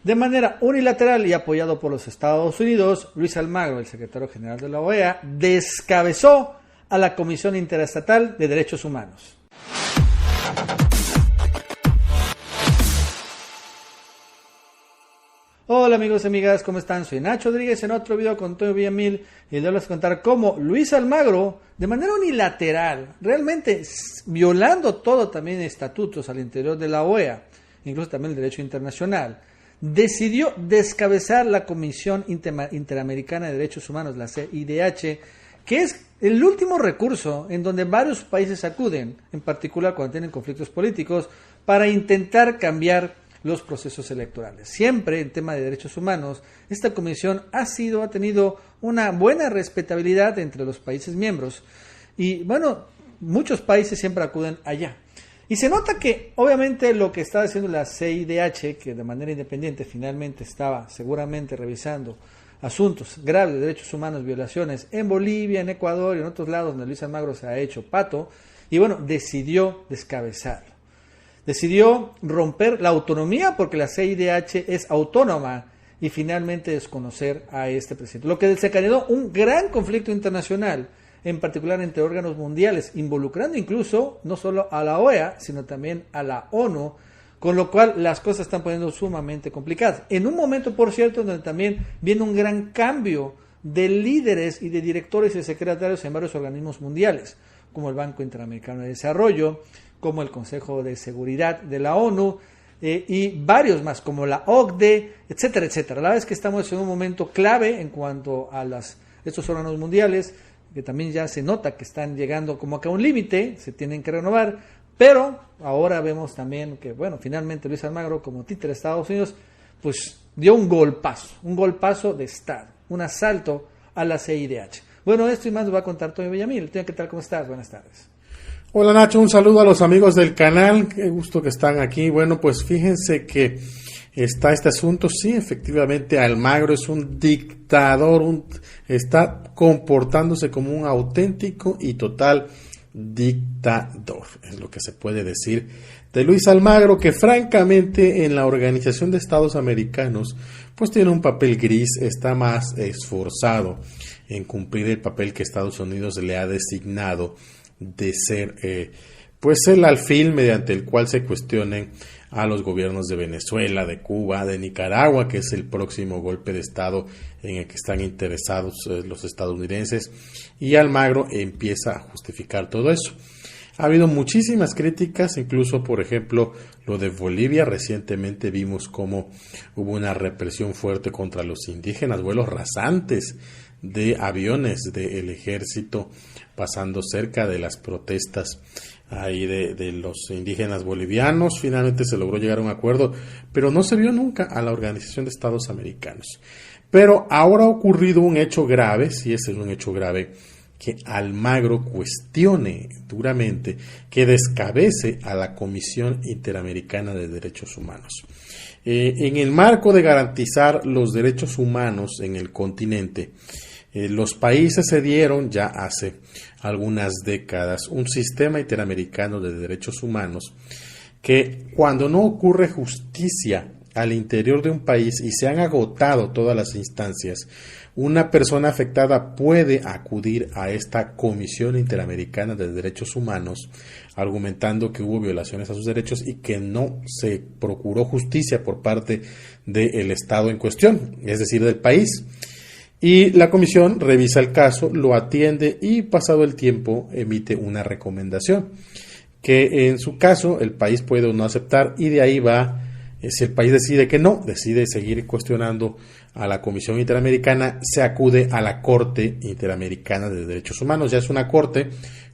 De manera unilateral y apoyado por los Estados Unidos, Luis Almagro, el secretario general de la OEA, descabezó a la Comisión Interestatal de Derechos Humanos. Hola amigos y amigas, ¿cómo están? Soy Nacho Rodríguez en otro video con Antonio Villamil y les voy a contar cómo Luis Almagro, de manera unilateral, realmente violando todo también estatutos al interior de la OEA, incluso también el derecho internacional, decidió descabezar la Comisión Interamericana de Derechos Humanos, la CIDH, que es el último recurso en donde varios países acuden, en particular cuando tienen conflictos políticos, para intentar cambiar los procesos electorales. Siempre en tema de derechos humanos, esta comisión ha tenido una buena respetabilidad entre los países miembros y bueno, muchos países siempre acuden allá. Y se nota que obviamente lo que está haciendo la CIDH, que de manera independiente finalmente estaba seguramente revisando asuntos graves de derechos humanos, violaciones en Bolivia, en Ecuador y en otros lados donde Luis Almagro se ha hecho pato, y bueno, decidió descabezarlo. Decidió romper la autonomía porque la CIDH es autónoma y finalmente desconocer a este presidente. Lo que desencadenó un gran conflicto internacional, en particular entre órganos mundiales, involucrando incluso no solo a la OEA, sino también a la ONU, con lo cual las cosas están poniendo sumamente complicadas. En un momento, por cierto, donde también viene un gran cambio de líderes y de directores y secretarios en varios organismos mundiales, como el Banco Interamericano de Desarrollo, como el Consejo de Seguridad de la ONU y varios más, como la OCDE, etcétera, etcétera. La verdad es que estamos en un momento clave en cuanto a estos órganos mundiales, que también ya se nota que están llegando como que a un límite, se tienen que renovar, pero ahora vemos también que, bueno, finalmente Luis Almagro, como títere de Estados Unidos, pues dio un golpazo de Estado, un asalto a la CIDH. Bueno, esto y más nos va a contar Antonio Villamil. ¿Qué tal? ¿Cómo estás? Buenas tardes. Hola Nacho, un saludo a los amigos del canal, qué gusto que están aquí. Bueno, pues fíjense que está este asunto, sí, efectivamente Almagro es un dictador, está comportándose como un auténtico y total dictador, es lo que se puede decir de Luis Almagro, que francamente en la Organización de Estados Americanos pues tiene un papel gris, está más esforzado en cumplir el papel que Estados Unidos le ha designado de ser pues el alfil mediante el cual se cuestionen a los gobiernos de Venezuela, de Cuba, de Nicaragua, que es el próximo golpe de Estado en el que están interesados los estadounidenses, y Almagro empieza a justificar todo eso. Ha habido muchísimas críticas, incluso por ejemplo lo de Bolivia. Recientemente vimos cómo hubo una represión fuerte contra los indígenas, vuelos rasantes de aviones del ejército pasando cerca de las protestas ahí de los indígenas bolivianos. Finalmente se logró llegar a un acuerdo, pero no se vio nunca a la Organización de Estados Americanos. Pero ahora ha ocurrido un hecho grave, sí, ese es un hecho grave, que Almagro cuestione duramente, que descabece a la Comisión Interamericana de Derechos Humanos. En el marco de garantizar los derechos humanos en el continente, los países se dieron ya hace algunas décadas un sistema interamericano de derechos humanos que cuando no ocurre justicia al interior de un país y se han agotado todas las instancias, una persona afectada puede acudir a esta Comisión Interamericana de Derechos Humanos argumentando que hubo violaciones a sus derechos y que no se procuró justicia por parte del Estado en cuestión, es decir, del país. Y la comisión revisa el caso, lo atiende y pasado el tiempo emite una recomendación que en su caso el país puede o no aceptar, y de ahí va, si el país decide que no, decide seguir cuestionando a la Comisión Interamericana, se acude a la Corte Interamericana de Derechos Humanos. Ya es una corte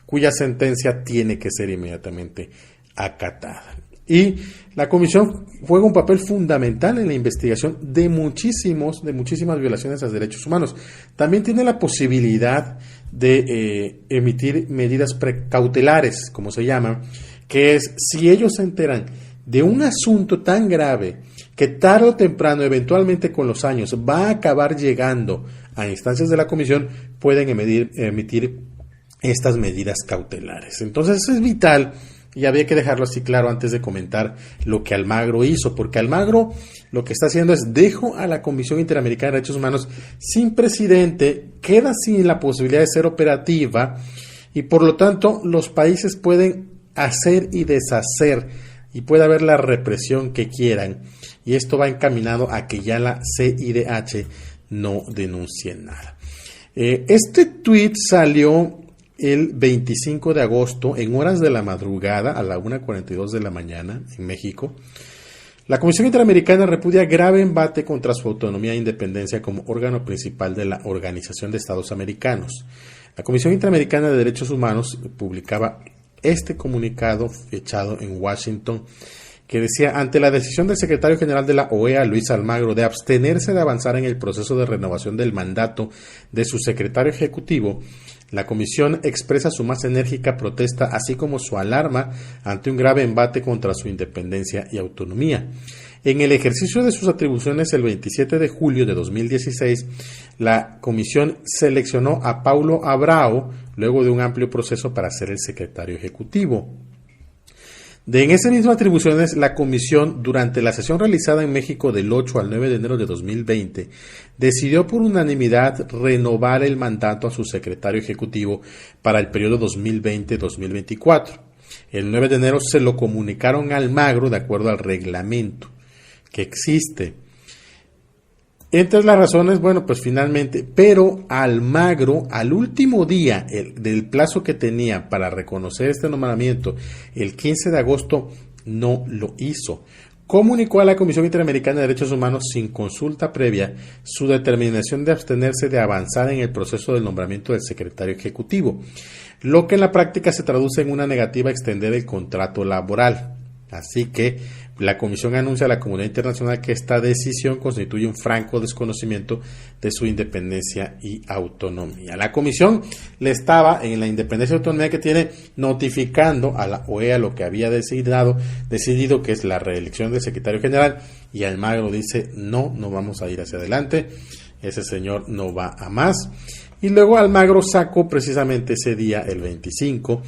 cuya sentencia tiene que ser inmediatamente acatada. Y la comisión juega un papel fundamental en la investigación de muchísimas violaciones a los derechos humanos. También tiene la posibilidad de emitir medidas precautelares, como se llaman, que es si ellos se enteran de un asunto tan grave que tarde o temprano, eventualmente con los años, va a acabar llegando a instancias de la comisión, pueden emitir estas medidas cautelares. Entonces es vital Y había que dejarlo así claro antes de comentar lo que Almagro hizo, porque Almagro lo que está haciendo es dejo a la Comisión Interamericana de Derechos Humanos sin presidente, queda sin la posibilidad de ser operativa y por lo tanto los países pueden hacer y deshacer y puede haber la represión que quieran. Y esto va encaminado a que ya la CIDH no denuncie nada. Este tuit salió el 25 de agosto en horas de la madrugada a la 1:42 de la mañana en México. La Comisión Interamericana repudia grave embate contra su autonomía e independencia como órgano principal de la Organización de Estados Americanos. La Comisión Interamericana de Derechos Humanos publicaba este comunicado fechado en Washington que decía: ante la decisión del secretario general de la OEA, Luis Almagro, de abstenerse de avanzar en el proceso de renovación del mandato de su secretario ejecutivo, la Comisión expresa su más enérgica protesta, así como su alarma ante un grave embate contra su independencia y autonomía. En el ejercicio de sus atribuciones, el 27 de julio de 2016, la Comisión seleccionó a Paulo Abrao, luego de un amplio proceso, para ser el secretario ejecutivo. En esas mismas atribuciones, la Comisión, durante la sesión realizada en México del 8 al 9 de enero de 2020, decidió por unanimidad renovar el mandato a su secretario ejecutivo para el periodo 2020-2024. El 9 de enero se lo comunicaron a Almagro de acuerdo al reglamento que existe. Entre las razones, bueno, pues finalmente, pero Almagro, al último día del plazo que tenía para reconocer este nombramiento, el 15 de agosto, no lo hizo. Comunicó a la Comisión Interamericana de Derechos Humanos sin consulta previa su determinación de abstenerse de avanzar en el proceso del nombramiento del secretario ejecutivo, lo que en la práctica se traduce en una negativa a extender el contrato laboral. Así que la Comisión anuncia a la comunidad internacional que esta decisión constituye un franco desconocimiento de su independencia y autonomía. La Comisión le estaba, en la independencia y autonomía que tiene, notificando a la OEA lo que había decidido, que es la reelección del secretario general, y Almagro dice: no vamos a ir hacia adelante, ese señor no va a más. Y luego Almagro sacó precisamente ese día, el 25,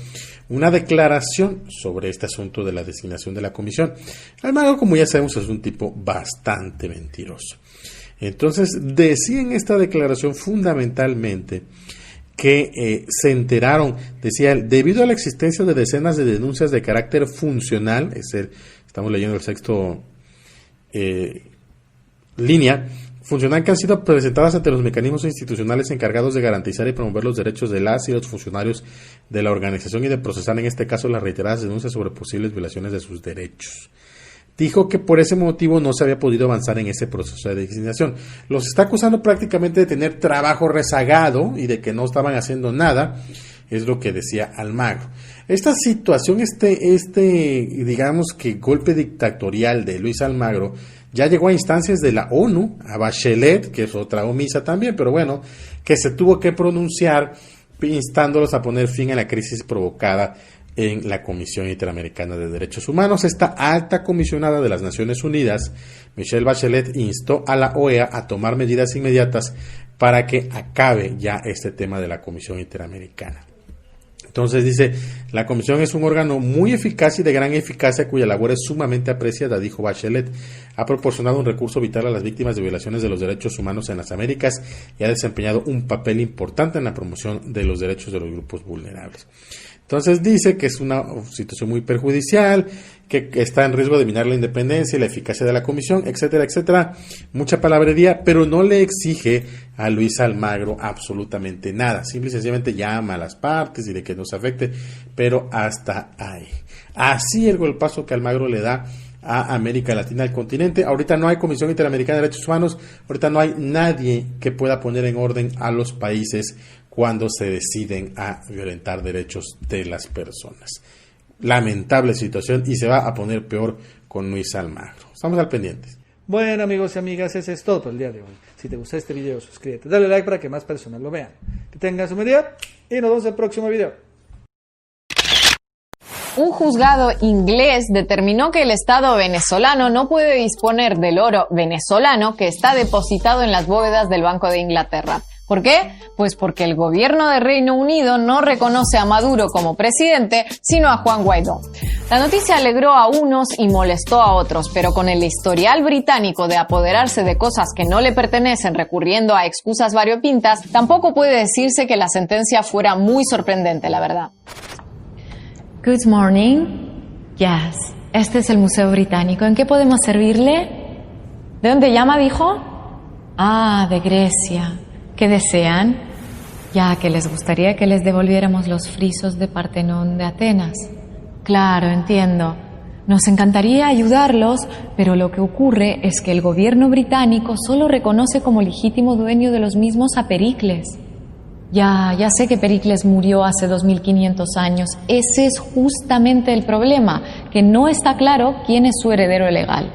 una declaración sobre este asunto de la designación de la comisión. Almagro, como ya sabemos, es un tipo bastante mentiroso. Entonces, decía en esta declaración fundamentalmente que se decía, debido a la existencia de decenas de denuncias de carácter funcional, estamos leyendo el sexto línea, funcional, que han sido presentadas ante los mecanismos institucionales encargados de garantizar y promover los derechos de las y los funcionarios de la organización y de procesar en este caso las reiteradas denuncias sobre posibles violaciones de sus derechos. Dijo que por ese motivo no se había podido avanzar en ese proceso de designación. Los está acusando prácticamente de tener trabajo rezagado y de que no estaban haciendo nada, es lo que decía Almagro. Esta situación, digamos que golpe dictatorial de Luis Almagro, ya llegó a instancias de la ONU, a Bachelet, que es otra omisa también, pero bueno, que se tuvo que pronunciar instándolos a poner fin a la crisis provocada en la Comisión Interamericana de Derechos Humanos. Esta alta comisionada de las Naciones Unidas, Michelle Bachelet, instó a la OEA a tomar medidas inmediatas para que acabe ya este tema de la Comisión Interamericana. Entonces dice, la comisión es un órgano muy eficaz y de gran eficacia cuya labor es sumamente apreciada, dijo Bachelet. Ha proporcionado un recurso vital a las víctimas de violaciones de los derechos humanos en las Américas y ha desempeñado un papel importante en la promoción de los derechos de los grupos vulnerables. Entonces dice que es una situación muy perjudicial, que está en riesgo de minar la independencia y la eficacia de la comisión, etcétera, etcétera. Mucha palabrería, pero no le exige a Luis Almagro absolutamente nada. Simple y sencillamente llama a las partes y de que no se afecte, pero hasta ahí. Así el golpazo que Almagro le da a América Latina, al continente. Ahorita no hay Comisión Interamericana de Derechos Humanos, ahorita no hay nadie que pueda poner en orden a los países cuando se deciden a violentar derechos de las personas. Lamentable situación y se va a poner peor con Luis Almagro. Estamos al pendiente. Bueno, amigos y amigas, ese es todo por el día de hoy. Si te gusta este video, suscríbete, dale like para que más personas lo vean. Que tengas un buen día y nos vemos en el próximo video. Un juzgado inglés determinó que el Estado venezolano no puede disponer del oro venezolano que está depositado en las bóvedas del Banco de Inglaterra. ¿Por qué? Pues porque el gobierno de Reino Unido no reconoce a Maduro como presidente, sino a Juan Guaidó. La noticia alegró a unos y molestó a otros, pero con el historial británico de apoderarse de cosas que no le pertenecen recurriendo a excusas variopintas, tampoco puede decirse que la sentencia fuera muy sorprendente, la verdad. Good morning. Yes, este es el Museo Británico. ¿En qué podemos servirle? ¿De dónde llama, dijo? Ah, de Grecia. ¿Qué desean? Ya que les gustaría que les devolviéramos los frisos de Partenón de Atenas. Claro, entiendo. Nos encantaría ayudarlos, pero lo que ocurre es que el gobierno británico solo reconoce como legítimo dueño de los mismos a Pericles. Ya sé que Pericles murió hace 2500 años. Ese es justamente el problema, que no está claro quién es su heredero legal.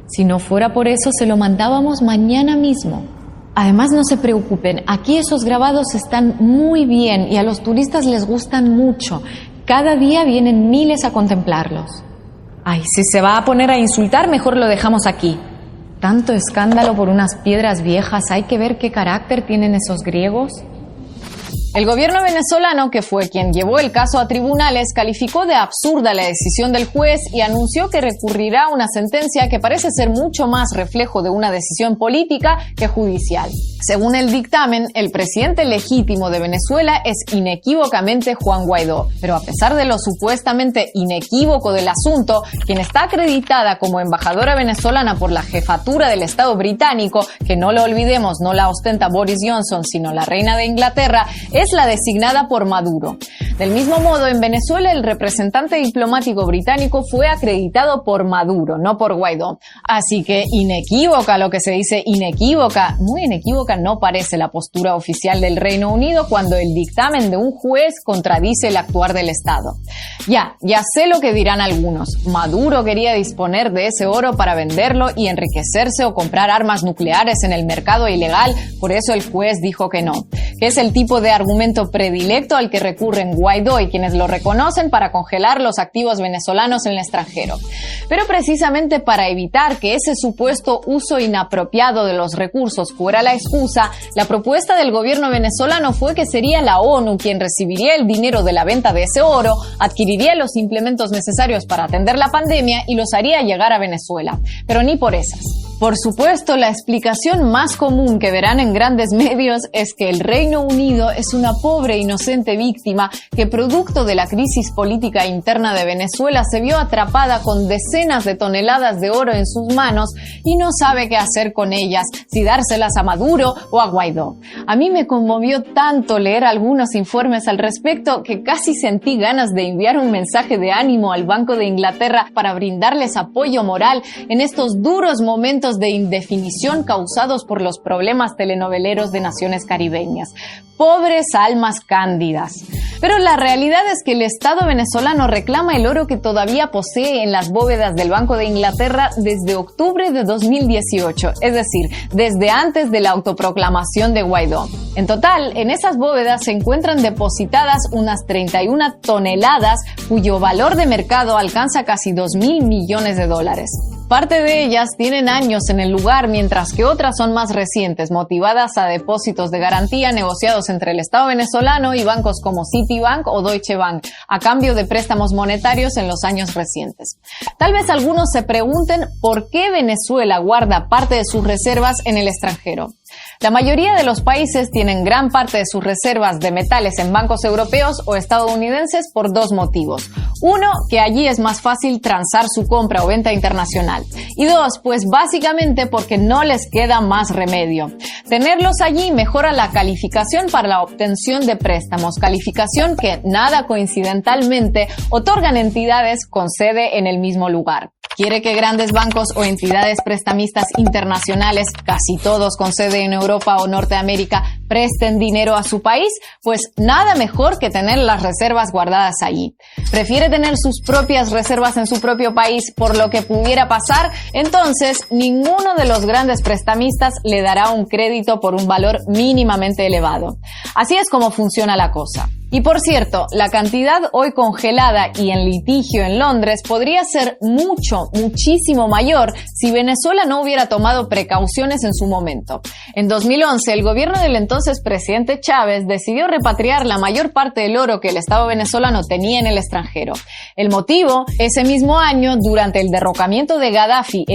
Si no fuera por eso, se lo mandábamos mañana mismo. Además, no se preocupen, aquí esos grabados están muy bien y a los turistas les gustan mucho. Cada día vienen miles a contemplarlos. Ay, si se va a poner a insultar, mejor lo dejamos aquí. Tanto escándalo por unas piedras viejas, hay que ver qué carácter tienen esos griegos. El gobierno venezolano, que fue quien llevó el caso a tribunales, calificó de absurda la decisión del juez y anunció que recurrirá a una sentencia que parece ser mucho más reflejo de una decisión política que judicial. Según el dictamen, el presidente legítimo de Venezuela es inequívocamente Juan Guaidó, pero a pesar de lo supuestamente inequívoco del asunto, quien está acreditada como embajadora venezolana por la jefatura del Estado británico, que no lo olvidemos, no la ostenta Boris Johnson, sino la reina de Inglaterra, es la designada por Maduro. Del mismo modo, en Venezuela el representante diplomático británico fue acreditado por Maduro, no por Guaidó. Así que inequívoca, lo que se dice inequívoca, muy inequívoca no parece la postura oficial del Reino Unido cuando el dictamen de un juez contradice el actuar del Estado. Ya sé lo que dirán algunos. Maduro quería disponer de ese oro para venderlo y enriquecerse o comprar armas nucleares en el mercado ilegal, por eso el juez dijo que no. Que es el tipo de argumento predilecto al que recurren Guaidó y quienes lo reconocen para congelar los activos venezolanos en el extranjero. Pero precisamente para evitar que ese supuesto uso inapropiado de los recursos fuera la excusa, la propuesta del gobierno venezolano fue que sería la ONU quien recibiría el dinero de la venta de ese oro, adquiriría los implementos necesarios para atender la pandemia y los haría llegar a Venezuela. Pero ni por esas. Por supuesto, la explicación más común que verán en grandes medios es que el Reino Unido es una pobre e inocente víctima que, producto de la crisis política interna de Venezuela, se vio atrapada con decenas de toneladas de oro en sus manos y no sabe qué hacer con ellas, si dárselas a Maduro o a Guaidó. A mí me conmovió tanto leer algunos informes al respecto que casi sentí ganas de enviar un mensaje de ánimo al Banco de Inglaterra para brindarles apoyo moral en estos duros momentos de indefinición causados por los problemas telenoveleros de naciones caribeñas. Pobres almas cándidas. Pero la realidad es que el Estado venezolano reclama el oro que todavía posee en las bóvedas del Banco de Inglaterra desde octubre de 2018, es decir, desde antes de la autoproclamación de Guaidó. En total, en esas bóvedas se encuentran depositadas unas 31 toneladas cuyo valor de mercado alcanza casi 2.000 millones de dólares. Parte de ellas tienen años en el lugar, mientras que otras son más recientes, motivadas a depósitos de garantía negociados entre el Estado venezolano y bancos como Citibank o Deutsche Bank, a cambio de préstamos monetarios en los años recientes. Tal vez algunos se pregunten por qué Venezuela guarda parte de sus reservas en el extranjero. La mayoría de los países tienen gran parte de sus reservas de metales en bancos europeos o estadounidenses por dos motivos. Uno, que allí es más fácil transar su compra o venta internacional. Y dos, pues básicamente porque no les queda más remedio. Tenerlos allí mejora la calificación para la obtención de préstamos, calificación que, nada coincidentalmente, otorgan entidades con sede en el mismo lugar. ¿Quiere que grandes bancos o entidades prestamistas internacionales, casi todos con sede en Europa o Norteamérica, presten dinero a su país? Pues nada mejor que tener las reservas guardadas allí. ¿Prefiere tener sus propias reservas en su propio país por lo que pudiera pasar? Entonces, ninguno de los grandes prestamistas le dará un crédito por un valor mínimamente elevado. Así es como funciona la cosa. Y por cierto, la cantidad hoy congelada y en litigio en Londres podría ser muchísimo mayor si Venezuela no hubiera tomado precauciones en su momento. En 2011, el gobierno del entonces presidente Chávez decidió repatriar la mayor parte del oro que el Estado venezolano tenía en el extranjero. El motivo, ese mismo año, durante el derrocamiento de Gaddafi,